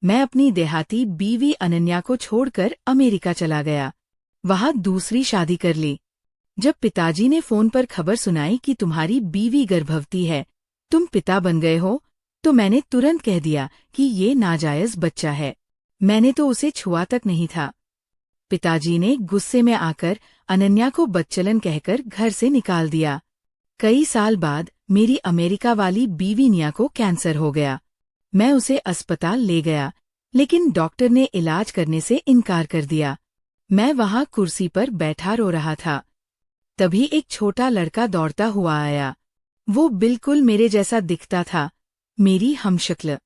मैं अपनी देहाती बीवी अनन्या को छोड़कर अमेरिका चला गया। वहां दूसरी शादी कर ली। जब पिताजी ने फोन पर खबर सुनाई कि तुम्हारी बीवी गर्भवती है, तुम पिता बन गए हो, तो मैंने तुरंत कह दिया कि ये नाजायज बच्चा है। मैंने तो उसे छुआ तक नहीं था। पिताजी ने गुस्से में आकर अनन्या को बच्चलन कहकर घर से निकाल दिया। कई साल बाद मेरी अमेरिका वाली बीवी निया को कैंसर हो गया। मैं उसे अस्पताल ले गया, लेकिन डॉक्टर ने इलाज करने से इनकार कर दिया। मैं वहां कुर्सी पर बैठा रो रहा था। तभी एक छोटा लड़का दौड़ता हुआ आया। वो बिल्कुल मेरे जैसा दिखता था, मेरी हमशक्ल।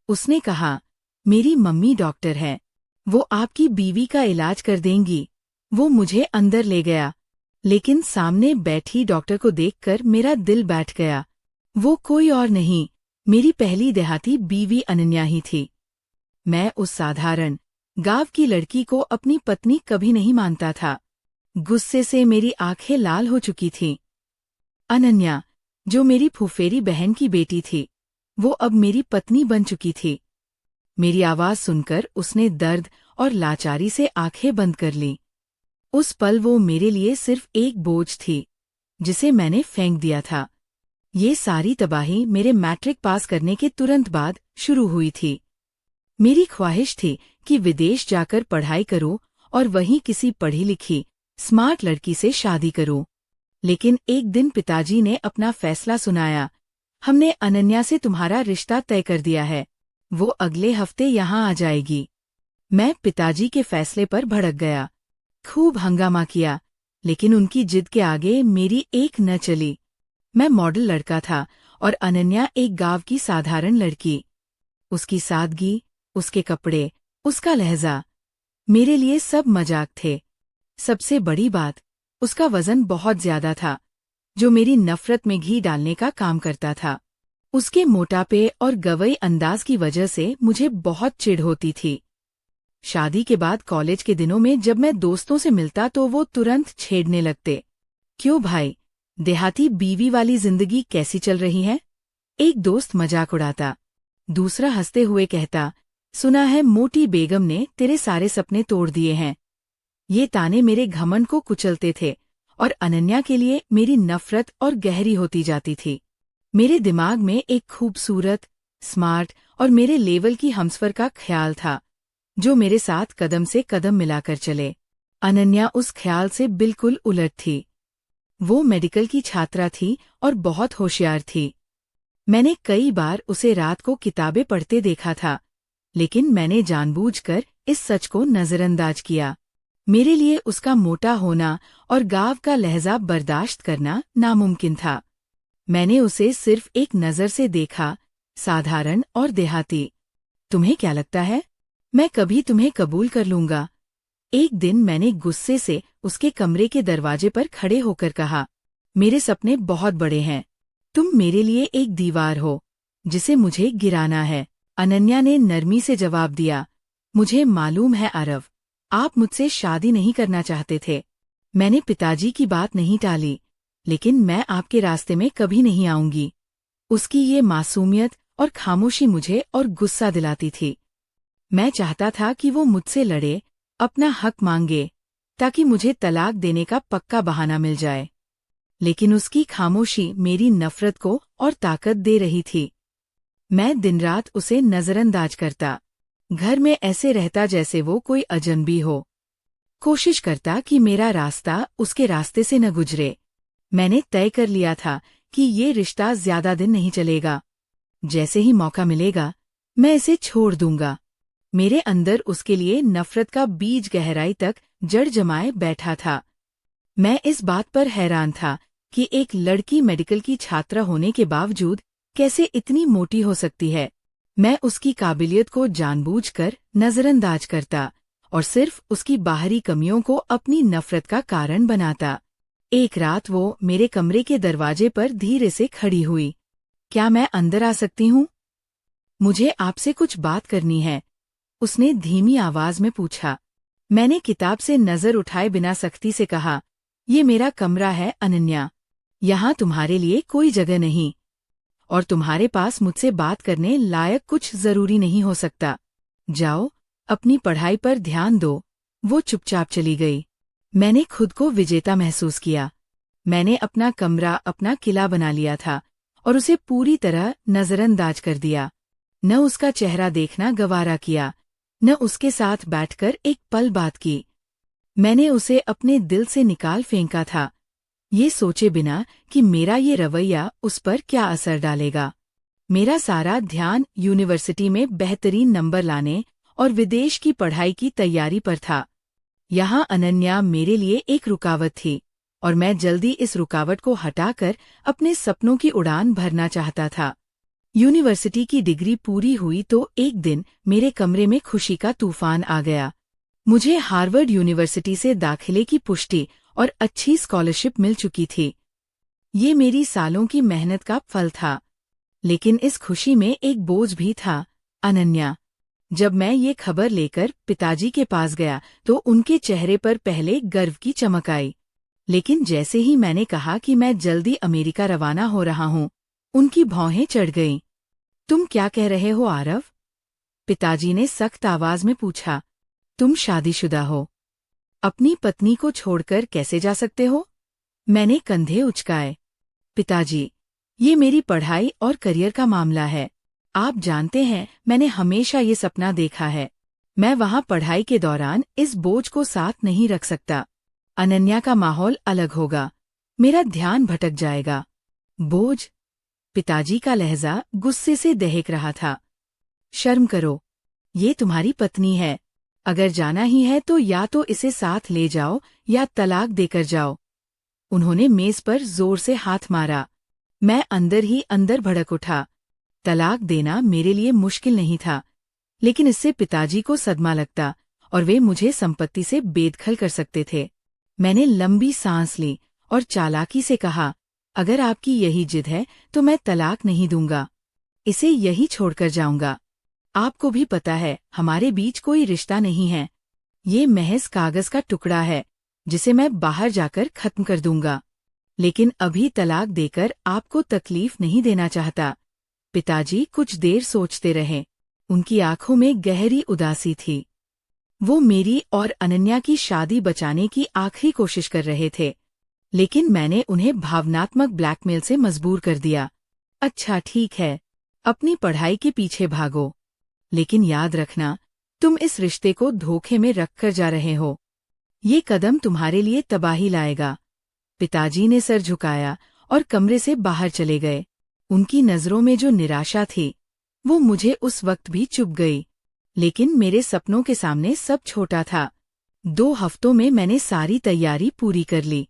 उसने कहा, मेरी मम्मी डॉक्टर है, वो आपकी बीवी का इलाज कर देंगी। वो मुझे अंदर ले गया, लेकिन सामने बैठी डॉक्टर को देखकर मेरा दिल बैठ गया। वो कोई और नहीं, मेरी पहली देहाती बीवी अनन्या ही थी। मैं उस साधारण गांव की लड़की को अपनी पत्नी कभी नहीं मानता था। गुस्से से मेरी आंखें लाल हो चुकी थीं। अनन्या, जो मेरी फुफेरी बहन की बेटी थी, वो अब मेरी पत्नी बन चुकी थी। मेरी आवाज सुनकर उसने दर्द और लाचारी से आंखें बंद कर लीं। उस पल वो मेरे लिए सिर्फ एक बोझ थी, जिसे मैंने फेंक दिया था। ये सारी तबाही मेरे मैट्रिक पास करने के तुरंत बाद शुरू हुई थी। मेरी ख्वाहिश थी कि विदेश जाकर पढ़ाई करूं और वहीं किसी पढ़ी लिखी, स्मार्ट लड़की से शादी करूं। लेकिन एक दिन पिताजी ने अपना फैसला सुनाया। हमने अनन्या से तुम्हारा रिश्ता तय कर दिया है, वो अगले हफ्ते यहाँ आ जाएगी। मैं पिताजी के फैसले पर भड़क गया। खूब हंगामा किया, लेकिन उनकी जिद के आगे मेरी एक न चली। मैं मॉडल लड़का था और अनन्या एक गांव की साधारण लड़की। उसकी सादगी, उसके कपड़े, उसका लहजा, मेरे लिए सब मजाक थे। सबसे बड़ी बात, उसका वजन बहुत ज्यादा था, जो मेरी नफरत में घी डालने का काम करता था। उसके मोटापे और गवई अंदाज की वजह से मुझे बहुत चिढ़ होती थी। शादी के बाद कॉलेज के दिनों में जब मैं दोस्तों से मिलता तो वो तुरंत छेड़ने लगते। क्यों भाई, देहाती बीवी वाली जिंदगी कैसी चल रही है? एक दोस्त मजाक उड़ाता, दूसरा हंसते हुए कहता, सुना है मोटी बेगम ने तेरे सारे सपने तोड़ दिए हैं। ये ताने मेरे घमंड को कुचलते थे और अनन्या के लिए मेरी नफरत और गहरी होती जाती थी। मेरे दिमाग में एक खूबसूरत, स्मार्ट और मेरे लेवल की हमसफर का ख्याल था, जो मेरे साथ कदम से कदम मिलाकर चले। अनन्या उस ख्याल से बिल्कुल उलट थी। वो मेडिकल की छात्रा थी और बहुत होशियार थी। मैंने कई बार उसे रात को किताबें पढ़ते देखा था, लेकिन मैंने जानबूझकर इस सच को नजरअंदाज किया। मेरे लिए उसका मोटा होना और गांव का लहजा बर्दाश्त करना नामुमकिन था। मैंने उसे सिर्फ एक नजर से देखा, साधारण और देहाती। तुम्हें क्या लगता है, मैं कभी तुम्हें कबूल कर लूंगा? एक दिन मैंने गुस्से से उसके कमरे के दरवाजे पर खड़े होकर कहा, मेरे सपने बहुत बड़े हैं, तुम मेरे लिए एक दीवार हो, जिसे मुझे गिराना है। अनन्या ने नरमी से जवाब दिया, मुझे मालूम है आरव, आप मुझसे शादी नहीं करना चाहते थे। मैंने पिताजी की बात नहीं टाली, लेकिन मैं आपके रास्ते में कभी नहीं आऊंगी। उसकी ये मासूमियत और खामोशी मुझे और गुस्सा दिलाती थी। मैं चाहता था कि वो मुझसे लड़े, अपना हक मांगे, ताकि मुझे तलाक देने का पक्का बहाना मिल जाए। लेकिन उसकी खामोशी मेरी नफरत को और ताकत दे रही थी। मैं दिन रात उसे नजरअंदाज करता, घर में ऐसे रहता जैसे वो कोई अजनबी हो। कोशिश करता कि मेरा रास्ता उसके रास्ते से न गुजरे। मैंने तय कर लिया था कि ये रिश्ता ज्यादा दिन नहीं चलेगा। जैसे ही मौका मिलेगा, मैं इसे छोड़ दूंगा। मेरे अंदर उसके लिए नफरत का बीज गहराई तक जड़ जमाए बैठा था। मैं इस बात पर हैरान था कि एक लड़की मेडिकल की छात्रा होने के बावजूद कैसे इतनी मोटी हो सकती है। मैं उसकी काबिलियत को जानबूझकर नजरअंदाज करता और सिर्फ उसकी बाहरी कमियों को अपनी नफरत का कारण बनाता। एक रात वो मेरे कमरे के दरवाजे पर धीरे से खड़ी हुई। क्या मैं अंदर आ सकती हूँ? मुझे आपसे कुछ बात करनी है, उसने धीमी आवाज में पूछा। मैंने किताब से नजर उठाए बिना सख्ती से कहा, ये मेरा कमरा है अनन्या, यहाँ तुम्हारे लिए कोई जगह नहीं, और तुम्हारे पास मुझसे बात करने लायक कुछ जरूरी नहीं हो सकता। जाओ, अपनी पढ़ाई पर ध्यान दो। वो चुपचाप चली गई। मैंने खुद को विजेता महसूस किया। मैंने अपना कमरा अपना किला बना लिया था और उसे पूरी तरह नजरअंदाज कर दिया। न उसका चेहरा देखना गवारा किया, न उसके साथ बैठकर एक पल बात की। मैंने उसे अपने दिल से निकाल फेंका था, ये सोचे बिना कि मेरा ये रवैया उस पर क्या असर डालेगा। मेरा सारा ध्यान यूनिवर्सिटी में बेहतरीन नंबर लाने और विदेश की पढ़ाई की तैयारी पर था। यहाँ अनन्या मेरे लिए एक रुकावट थी और मैं जल्दी इस रुकावट को हटाकर अपने सपनों की उड़ान भरना चाहता था। यूनिवर्सिटी की डिग्री पूरी हुई तो एक दिन मेरे कमरे में खुशी का तूफान आ गया। मुझे हार्वर्ड यूनिवर्सिटी से दाखिले की पुष्टि और अच्छी स्कॉलरशिप मिल चुकी थी। ये मेरी सालों की मेहनत का फल था। लेकिन इस खुशी में एक बोझ भी था, अनन्या। जब मैं ये खबर लेकर पिताजी के पास गया तो उनके चेहरे पर पहले गर्व की चमक आई। लेकिन जैसे ही मैंने कहा कि मैं जल्दी अमेरिका रवाना हो रहा हूँ, उनकी भौहें चढ़ गईं। तुम क्या कह रहे हो आरव? पिताजी ने सख्त आवाज में पूछा। तुम शादीशुदा हो, अपनी पत्नी को छोड़कर कैसे जा सकते हो? मैंने कंधे उचकाए। पिताजी, ये मेरी पढ़ाई और करियर का मामला है। आप जानते हैं, मैंने हमेशा ये सपना देखा है। मैं वहाँ पढ़ाई के दौरान इस बोझ को साथ नहीं रख सकता। अनन्या का माहौल अलग होगा, मेरा ध्यान भटक जाएगा। बोझ? पिताजी का लहजा गुस्से से दहक रहा था। शर्म करो, ये तुम्हारी पत्नी है। अगर जाना ही है तो या तो इसे साथ ले जाओ या तलाक देकर जाओ। उन्होंने मेज पर जोर से हाथ मारा। मैं अंदर ही अंदर भड़क उठा। तलाक देना मेरे लिए मुश्किल नहीं था, लेकिन इससे पिताजी को सदमा लगता और वे मुझे संपत्ति से बेदखल कर सकते थे। मैंने लंबी सांस ली और चालाकी से कहा, अगर आपकी यही जिद है तो मैं तलाक नहीं दूंगा, इसे यही छोड़कर जाऊंगा। आपको भी पता है, हमारे बीच कोई रिश्ता नहीं है। ये महज कागज का टुकड़ा है जिसे मैं बाहर जाकर खत्म कर दूंगा। लेकिन अभी तलाक देकर आपको तकलीफ नहीं देना चाहता। पिताजी कुछ देर सोचते रहे। उनकी आंखों में गहरी उदासी थी। वो मेरी और अनन्या की शादी बचाने की आखिरी कोशिश कर रहे थे, लेकिन मैंने उन्हें भावनात्मक ब्लैकमेल से मजबूर कर दिया। अच्छा ठीक है, अपनी पढ़ाई के पीछे भागो, लेकिन याद रखना, तुम इस रिश्ते को धोखे में रखकर जा रहे हो। ये कदम तुम्हारे लिए तबाही लाएगा। पिताजी ने सर झुकाया और कमरे से बाहर चले गए। उनकी नजरों में जो निराशा थी, वो मुझे उस वक्त भी चुभ गई। लेकिन मेरे सपनों के सामने सब छोटा था। 2 हफ्तों में मैंने सारी तैयारी पूरी कर ली।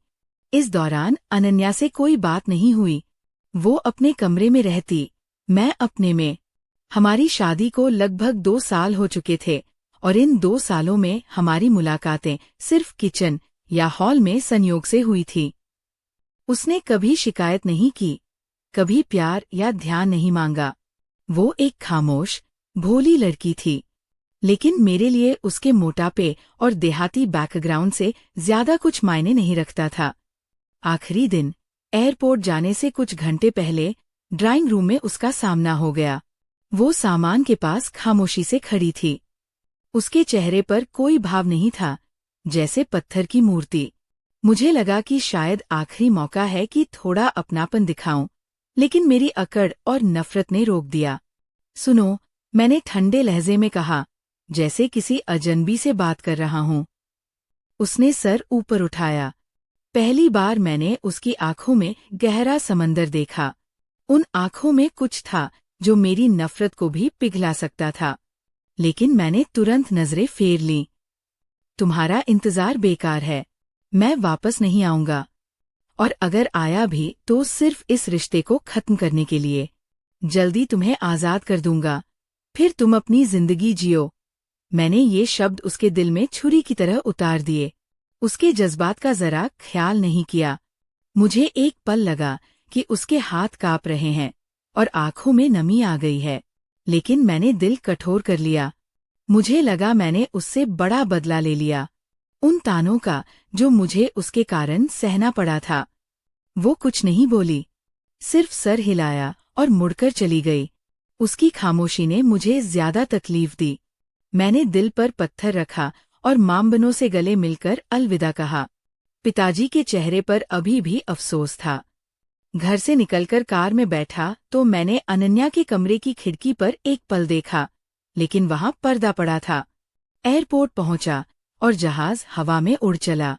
इस दौरान अनन्या से कोई बात नहीं हुई। वो अपने कमरे में रहती, मैं अपने में। हमारी शादी को लगभग 2 साल हो चुके थे और इन 2 सालों में हमारी मुलाकातें सिर्फ किचन या हॉल में संयोग से हुई थी। उसने कभी शिकायत नहीं की, कभी प्यार या ध्यान नहीं मांगा। वो एक खामोश, भोली लड़की थी, लेकिन मेरे लिए उसके मोटापे और देहाती बैकग्राउंड से ज्यादा कुछ मायने नहीं रखता था। आखिरी दिन, एयरपोर्ट जाने से कुछ घंटे पहले, ड्राइंग रूम में उसका सामना हो गया। वो सामान के पास खामोशी से खड़ी थी। उसके चेहरे पर कोई भाव नहीं था, जैसे पत्थर की मूर्ति। मुझे लगा कि शायद आखिरी मौका है कि थोड़ा अपनापन दिखाऊं, लेकिन मेरी अकड़ और नफरत ने रोक दिया। सुनो, मैंने ठंडे लहजे में कहा, जैसे किसी अजनबी से बात कर रहा हूं। उसने सर ऊपर उठाया। पहली बार मैंने उसकी आंखों में गहरा समंदर देखा। उन आंखों में कुछ था जो मेरी नफरत को भी पिघला सकता था। लेकिन मैंने तुरंत नजरें फेर लीं। तुम्हारा इंतजार बेकार है, मैं वापस नहीं आऊंगा। और अगर आया भी तो सिर्फ इस रिश्ते को खत्म करने के लिए। जल्दी तुम्हें आजाद कर दूंगा, फिर तुम अपनी जिंदगी जियो। मैंने ये शब्द उसके दिल में छुरी की तरह उतार दिए। उसके जज्बात का जरा ख्याल नहीं किया। मुझे एक पल लगा कि उसके हाथ कांप रहे हैं और आंखों में नमी आ गई है, लेकिन मैंने दिल कठोर कर लिया। मुझे लगा मैंने उससे बड़ा बदला ले लिया, उन तानों का जो मुझे उसके कारण सहना पड़ा था। वो कुछ नहीं बोली, सिर्फ सर हिलाया और मुड़कर चली गई। उसकी खामोशी ने मुझे ज्यादा तकलीफ दी। मैंने दिल पर पत्थर रखा और मामबनों से गले मिलकर अलविदा कहा। पिताजी के चेहरे पर अभी भी अफसोस था। घर से निकलकर कार में बैठा तो मैंने अनन्या के कमरे की खिड़की पर एक पल देखा, लेकिन वहां पर्दा पड़ा था। एयरपोर्ट पहुंचा और जहाज हवा में उड़ चला।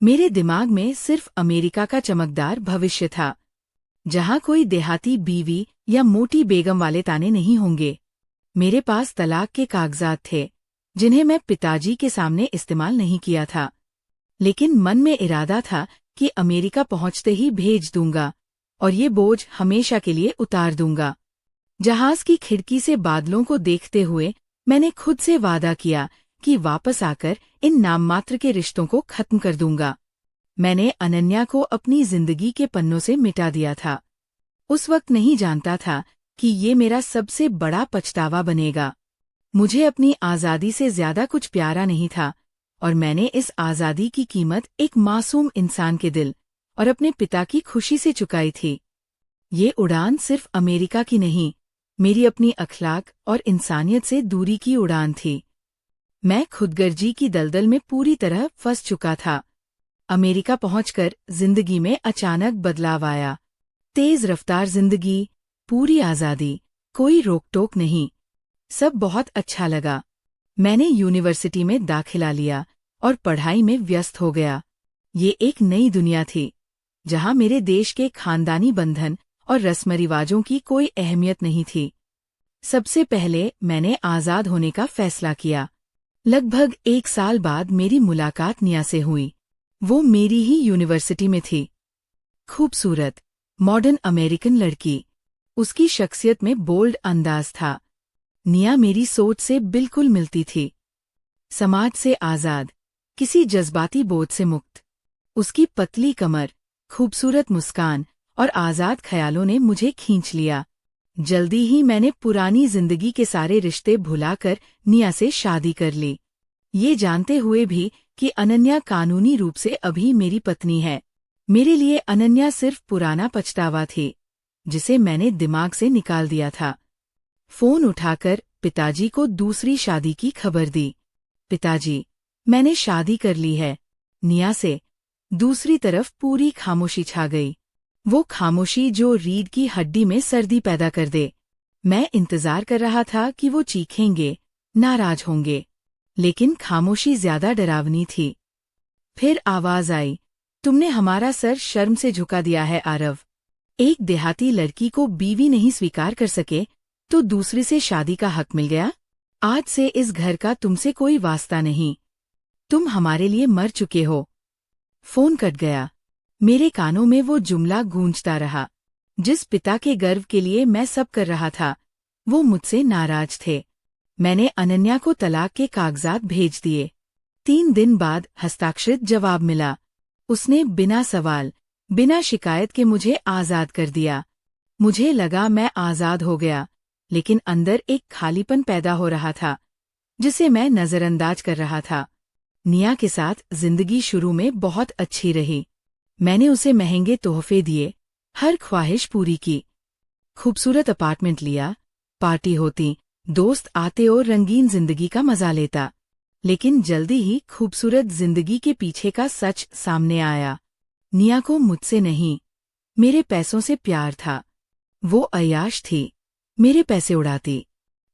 मेरे दिमाग में सिर्फ अमेरिका का चमकदार भविष्य था, जहां कोई देहाती बीवी या मोटी बेगम वाले ताने नहीं होंगे। मेरे पास तलाक के कागजात थे, जिन्हें मैं पिताजी के सामने इस्तेमाल नहीं किया था, लेकिन मन में इरादा था कि अमेरिका पहुंचते ही भेज दूंगा और ये बोझ हमेशा के लिए उतार दूंगा। जहाज की खिड़की से बादलों को देखते हुए मैंने खुद से वादा किया कि वापस आकर इन नाममात्र के रिश्तों को खत्म कर दूंगा। मैंने अनन्या को अपनी जिंदगी के पन्नों से मिटा दिया था। उस वक्त नहीं जानता था कि ये मेरा सबसे बड़ा पछतावा बनेगा। मुझे अपनी आज़ादी से ज्यादा कुछ प्यारा नहीं था और मैंने इस आज़ादी की कीमत एक मासूम इंसान के दिल और अपने पिता की खुशी से चुकाई थी। ये उड़ान सिर्फ अमेरिका की नहीं, मेरी अपनी अखलाक और इंसानियत से दूरी की उड़ान थी। मैं खुदगर्जी की दलदल में पूरी तरह फंस चुका था। अमेरिका पहुंचकर जिंदगी में अचानक बदलाव आया। तेज रफ्तार जिंदगी, पूरी आज़ादी, कोई रोक टोक नहीं। सब बहुत अच्छा लगा। मैंने यूनिवर्सिटी में दाखिला लिया और पढ़ाई में व्यस्त हो गया। ये एक नई दुनिया थी, जहां मेरे देश के खानदानी बंधन और रस्म रिवाजों की कोई अहमियत नहीं थी। सबसे पहले मैंने आज़ाद होने का फैसला किया। लगभग 1 साल बाद मेरी मुलाकात निया से हुई। वो मेरी ही यूनिवर्सिटी में थी। खूबसूरत, मॉडर्न अमेरिकन लड़की। उसकी शख्सियत में बोल्ड अंदाज था। निया मेरी सोच से बिल्कुल मिलती थी। समाज से आज़ाद, किसी जज्बाती बोझ से मुक्त। उसकी पतली कमर, खूबसूरत मुस्कान और आज़ाद ख्यालों ने मुझे खींच लिया। जल्दी ही मैंने पुरानी जिंदगी के सारे रिश्ते भुलाकर निया से शादी कर ली, ये जानते हुए भी कि अनन्या कानूनी रूप से अभी मेरी पत्नी है। मेरे लिए अनन्या सिर्फ पुराना पछतावा थी, जिसे मैंने दिमाग से निकाल दिया था। फोन उठाकर पिताजी को दूसरी शादी की खबर दी। पिताजी, मैंने शादी कर ली है, निया से। दूसरी तरफ पूरी खामोशी छा गई। वो खामोशी जो रीढ़ की हड्डी में सर्दी पैदा कर दे। मैं इंतजार कर रहा था कि वो चीखेंगे, नाराज होंगे, लेकिन खामोशी ज्यादा डरावनी थी। फिर आवाज आई, तुमने हमारा सर शर्म से झुका दिया है आरव। एक देहाती लड़की को बीवी नहीं स्वीकार कर सके तो दूसरे से शादी का हक मिल गया। आज से इस घर का तुमसे कोई वास्ता नहीं। तुम हमारे लिए मर चुके हो। फोन कट गया। मेरे कानों में वो जुमला गूंजता रहा। जिस पिता के गर्व के लिए मैं सब कर रहा था, वो मुझसे नाराज थे। मैंने अनन्या को तलाक के कागजात भेज दिए। 3 दिन बाद हस्ताक्षरित जवाब मिला। उसने बिना सवाल, बिना शिकायत के मुझे आज़ाद कर दिया। मुझे लगा मैं आज़ाद हो गया, लेकिन अंदर एक खालीपन पैदा हो रहा था, जिसे मैं नजरअंदाज कर रहा था। निया के साथ जिंदगी शुरू में बहुत अच्छी रही। मैंने उसे महंगे तोहफे दिए, हर ख्वाहिश पूरी की। खूबसूरत अपार्टमेंट लिया, पार्टी होती, दोस्त आते और रंगीन जिंदगी का मजा लेता। लेकिन जल्दी ही खूबसूरत जिंदगी के पीछे का सच सामने आया। निया को मुझसे नहीं, मेरे पैसों से प्यार था। वो अय्याश थी, मेरे पैसे उड़ाती।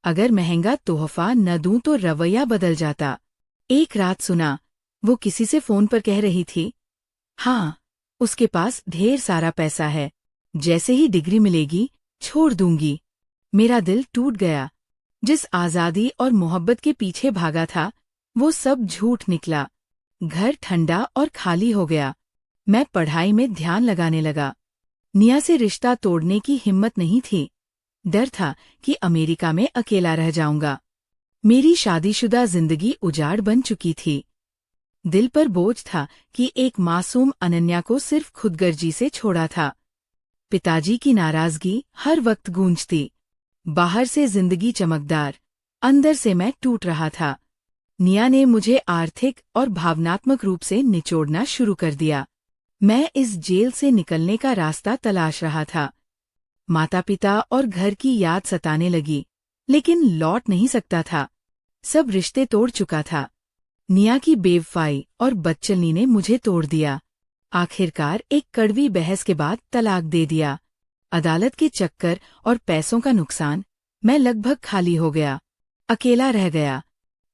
अगर महंगा तोहफा न दूं तो रवैया बदल जाता। एक रात सुना, वो किसी से फोन पर कह रही थी, हाँ, उसके पास ढेर सारा पैसा है, जैसे ही डिग्री मिलेगी छोड़ दूंगी। मेरा दिल टूट गया। जिस आज़ादी और मोहब्बत के पीछे भागा था, वो सब झूठ निकला। घर ठंडा और खाली हो गया। मैं पढ़ाई में ध्यान लगाने लगा। निया से रिश्ता तोड़ने की हिम्मत नहीं थी। डर था कि अमेरिका में अकेला रह जाऊंगा। मेरी शादीशुदा जिंदगी उजाड़ बन चुकी थी। दिल पर बोझ था कि एक मासूम अनन्या को सिर्फ खुदगर्जी से छोड़ा था। पिताजी की नाराजगी हर वक्त गूंजती। बाहर से जिंदगी चमकदार, अंदर से मैं टूट रहा था। निया ने मुझे आर्थिक और भावनात्मक रूप से निचोड़ना शुरू कर दिया। मैं इस जेल से निकलने का रास्ता तलाश रहा था। माता पिता और घर की याद सताने लगी, लेकिन लौट नहीं सकता था। सब रिश्ते तोड़ चुका था। निया की बेवफाई और बदचलनी ने मुझे तोड़ दिया। आखिरकार एक कड़वी बहस के बाद तलाक दे दिया। अदालत के चक्कर और पैसों का नुकसान, मैं लगभग खाली हो गया। अकेला रह गया।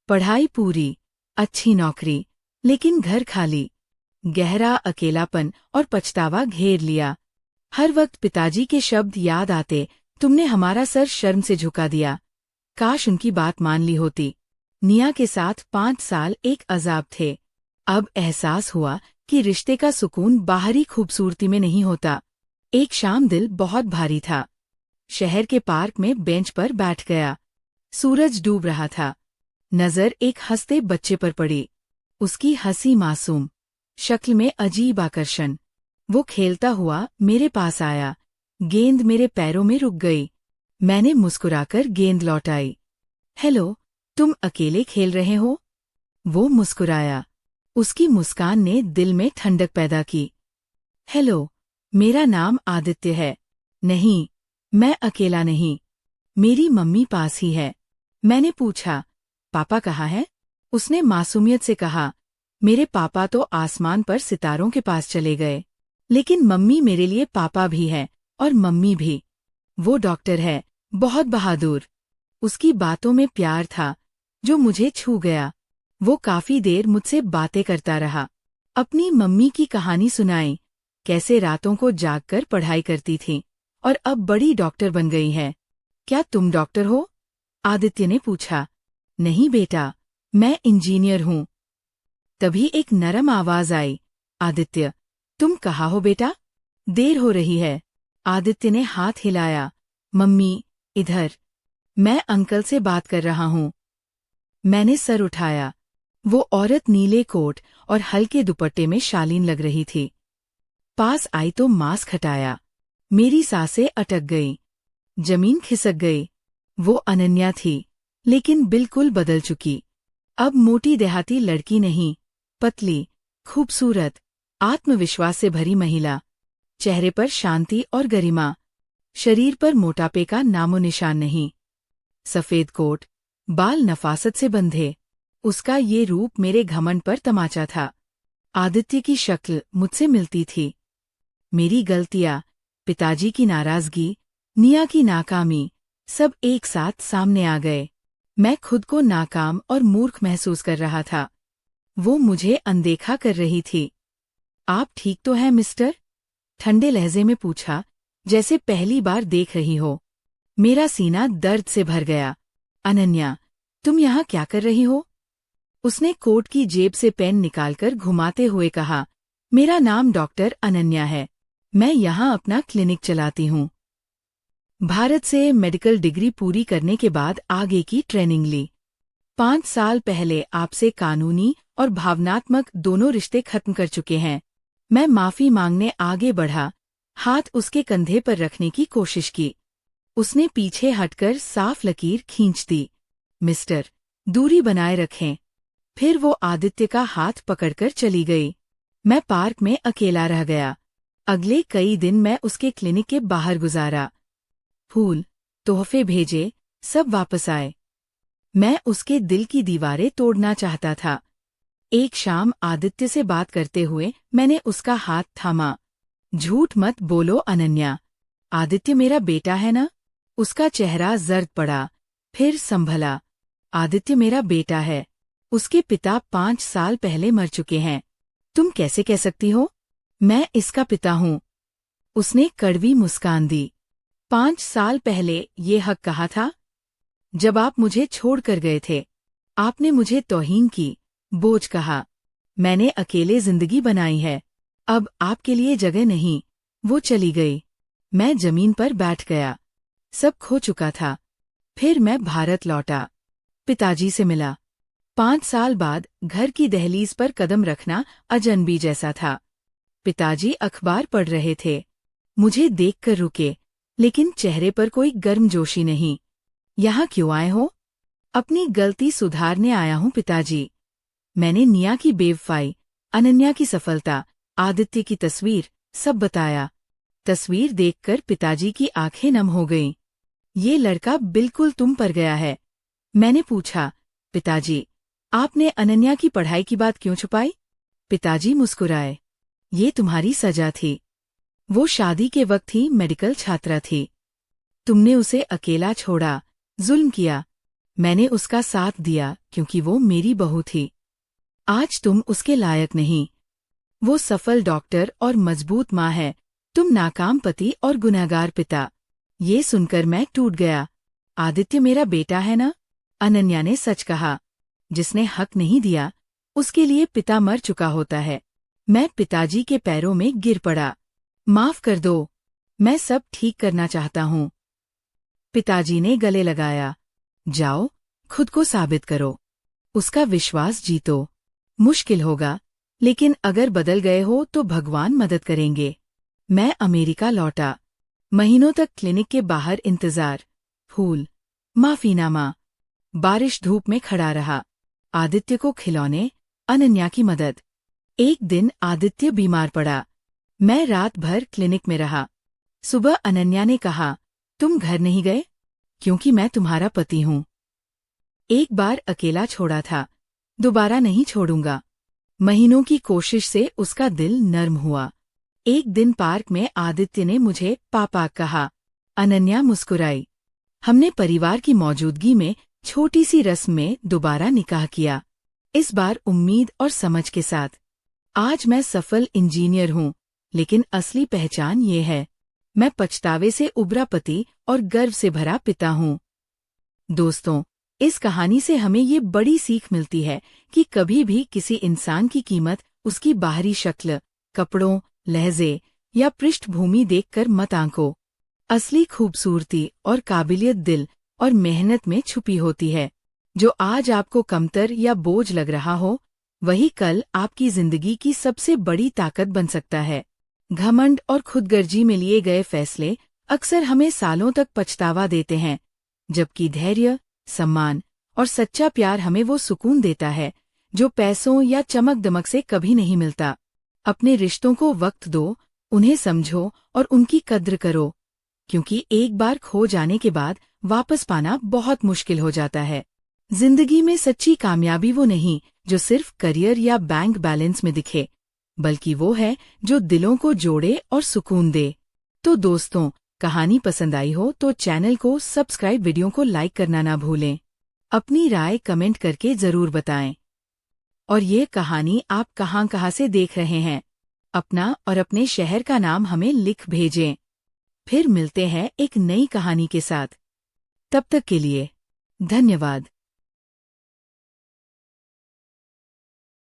पढ़ाई पूरी, अच्छी नौकरी, लेकिन घर खाली। गहरा अकेलापन और पछतावा घेर लिया। हर वक्त पिताजी के शब्द याद आते, तुमने हमारा सर शर्म से झुका दिया। काश उनकी बात मान ली होती। निया के साथ 5 साल एक अजाब थे। अब एहसास हुआ कि रिश्ते का सुकून बाहरी खूबसूरती में नहीं होता। एक शाम दिल बहुत भारी था। शहर के पार्क में बेंच पर बैठ गया। सूरज डूब रहा था। नजर एक हंसते बच्चे पर पड़ी। उसकी हंसी मासूम, शक्ल में अजीब आकर्षण। वो खेलता हुआ मेरे पास आया। गेंद मेरे पैरों में रुक गई। मैंने मुस्कुराकर गेंद लौटाई। हेलो, तुम अकेले खेल रहे हो? वो मुस्कुराया। उसकी मुस्कान ने दिल में ठंडक पैदा की। हेलो, मेरा नाम आदित्य है। नहीं, मैं अकेला नहीं। मेरी मम्मी पास ही है। मैंने पूछा, पापा कहाँ है? उसने मासूमियत से कहा, मेरे पापा तो आसमान पर सितारों के पास चले गए। लेकिन मम्मी मेरे लिए पापा भी है और मम्मी भी। वो डॉक्टर है, बहुत बहादुर। उसकी बातों में प्यार था जो मुझे छू गया। वो काफी देर मुझसे बातें करता रहा। अपनी मम्मी की कहानी सुनाई, कैसे रातों को जागकर पढ़ाई करती थी और अब बड़ी डॉक्टर बन गई है। क्या तुम डॉक्टर हो? आदित्य ने पूछा। नहीं बेटा, मैं इंजीनियर हूँ। तभी एक नरम आवाज आई, आदित्य, तुम कहाँ हो बेटा? देर हो रही है। आदित्य ने हाथ हिलाया। मम्मी, इधर। मैं अंकल से बात कर रहा हूँ। मैंने सर उठाया। वो औरत नीले कोट और हल्के दुपट्टे में शालीन लग रही थी। पास आई तो मास्क हटाया। मेरी सांसें अटक गई। जमीन खिसक गई। वो अनन्या थी, लेकिन बिल्कुल बदल चुकी। अब मोटी देहाती लड़की नहीं, पतली, खूबसूरत, आत्मविश्वास से भरी महिला। चेहरे पर शांति और गरिमा। शरीर पर मोटापे का नामो निशान नहीं। सफेद कोट, बाल नफासत से बंधे। उसका ये रूप मेरे घमंड पर तमाचा था। आदित्य की शक्ल मुझसे मिलती थी। मेरी गलतियां, पिताजी की नाराजगी, निया की नाकामी, सब एक साथ सामने आ गए। मैं खुद को नाकाम और मूर्ख महसूस कर रहा था। वो मुझे अनदेखा कर रही थी। आप ठीक तो हैं मिस्टर? ठंडे लहजे में पूछा, जैसे पहली बार देख रही हो। मेरा सीना दर्द से भर गया। अनन्या, तुम यहाँ क्या कर रही हो? उसने कोट की जेब से पेन निकालकर घुमाते हुए कहा, मेरा नाम डॉक्टर अनन्या है। मैं यहाँ अपना क्लिनिक चलाती हूँ। भारत से मेडिकल डिग्री पूरी करने के बाद आगे की ट्रेनिंग ली। 5 साल पहले आपसे कानूनी और भावनात्मक दोनों रिश्ते खत्म कर चुके हैं। मैं माफी मांगने आगे बढ़ा, हाथ उसके कंधे पर रखने की कोशिश की। उसने पीछे हटकर साफ लकीर खींच दी। मिस्टर, दूरी बनाए रखें। फिर वो आदित्य का हाथ पकड़कर चली गई। मैं पार्क में अकेला रह गया। अगले कई दिन मैं उसके क्लिनिक के बाहर गुजारा। फूल, तोहफे भेजे, सब वापस आए। मैं उसके दिल की दीवारें तोड़ना चाहता था। एक शाम आदित्य से बात करते हुए मैंने उसका हाथ थामा। झूठ मत बोलो अनन्या, आदित्य मेरा बेटा है ना? उसका चेहरा जर्द पड़ा, फिर संभला। आदित्य मेरा बेटा है। उसके पिता 5 साल पहले मर चुके हैं। तुम कैसे कह सकती हो? मैं इसका पिता हूँ। उसने कड़वी मुस्कान दी। 5 साल पहले ये हक कहा था? जब आप मुझे छोड़कर गए थे। आपने मुझे तौहीन की, बोझ कहा। मैंने अकेले जिंदगी बनाई है। अब आपके लिए जगह नहीं। वो चली गई। मैं जमीन पर बैठ गया। सब खो चुका था। फिर मैं भारत लौटा। पिताजी से मिला। 5 साल बाद घर की दहलीज पर कदम रखना अजनबी जैसा था। पिताजी अखबार पढ़ रहे थे। मुझे देखकर रुके, लेकिन चेहरे पर कोई गर्मजोशी नहीं। यहाँ क्यों आए हो? अपनी गलती सुधारने आया हूँ पिताजी। मैंने निया की बेवफाई, अनन्या की सफलता, आदित्य की तस्वीर, सब बताया। तस्वीर देखकर पिताजी की आंखें नम हो गईं। ये लड़का बिल्कुल तुम पर गया है। मैंने पूछा, पिताजी, आपने अनन्या की पढ़ाई की बात क्यों छुपाई? पिताजी मुस्कुराए। ये तुम्हारी सजा थी। वो शादी के वक्त ही मेडिकल छात्रा थी। तुमने उसे अकेला छोड़ा, जुल्म किया। मैंने उसका साथ दिया क्योंकि वो मेरी बहू थी। आज तुम उसके लायक नहीं। वो सफल डॉक्टर और मजबूत माँ है, तुम नाकाम पति और गुनहगार पिता। ये सुनकर मैं टूट गया। आदित्य मेरा बेटा है ना? अनन्या ने सच कहा। जिसने हक नहीं दिया, उसके लिए पिता मर चुका होता है। मैं पिताजी के पैरों में गिर पड़ा। माफ कर दो, मैं सब ठीक करना चाहता हूँ। पिताजी ने गले लगाया। जाओ, खुद को साबित करो। उसका विश्वास जीतो। मुश्किल होगा, लेकिन अगर बदल गए हो तो भगवान मदद करेंगे। मैं अमेरिका लौटा। महीनों तक क्लिनिक के बाहर इंतजार। फूल, माफीनामा। बारिश धूप में खड़ा रहा। आदित्य को खिलौने, अनन्या की मदद। एक दिन आदित्य बीमार पड़ा। मैं रात भर क्लिनिक में रहा। सुबह अनन्या ने कहा, तुम घर नहीं गए? क्योंकि मैं तुम्हारा पति हूँ। एक बार अकेला छोड़ा था, दोबारा नहीं छोड़ूंगा। महीनों की कोशिश से उसका दिल नर्म हुआ। एक दिन पार्क में आदित्य ने मुझे पापा कहा। अनन्या मुस्कुराई। हमने परिवार की मौजूदगी में छोटी सी रस्म में दोबारा निकाह किया, इस बार उम्मीद और समझ के साथ। आज मैं सफल इंजीनियर हूँ, लेकिन असली पहचान ये है, मैं पछतावे से उबरा पति और गर्व से भरा पिता हूँ। दोस्तों, इस कहानी से हमें ये बड़ी सीख मिलती है कि कभी भी किसी इंसान की कीमत उसकी बाहरी शक्ल, कपड़ों, लहजे या पृष्ठभूमि देखकर मत आंको। असली खूबसूरती और काबिलियत दिल और मेहनत में छुपी होती है। जो आज आपको कमतर या बोझ लग रहा हो, वही कल आपकी जिंदगी की सबसे बड़ी ताकत बन सकता है। घमंड और खुदगर्जी में लिए गए फैसले अक्सर हमें सालों तक पछतावा देते हैं, जबकि धैर्य, सम्मान और सच्चा प्यार हमें वो सुकून देता है जो पैसों या चमक दमक से कभी नहीं मिलता। अपने रिश्तों को वक्त दो, उन्हें समझो और उनकी कद्र करो, क्योंकि एक बार खो जाने के बाद वापस पाना बहुत मुश्किल हो जाता है। जिंदगी में सच्ची कामयाबी वो नहीं जो सिर्फ करियर या बैंक बैलेंस में दिखे, बल्कि वो है जो दिलों को जोड़े और सुकून दे। तो दोस्तों, कहानी पसंद आई हो तो चैनल को सब्सक्राइब, वीडियो को लाइक करना ना भूलें। अपनी राय कमेंट करके जरूर बताएं। और ये कहानी आप कहाँ से देख रहे हैं, अपना और अपने शहर का नाम हमें लिख भेजें। फिर मिलते हैं एक नई कहानी के साथ। तब तक के लिए धन्यवाद।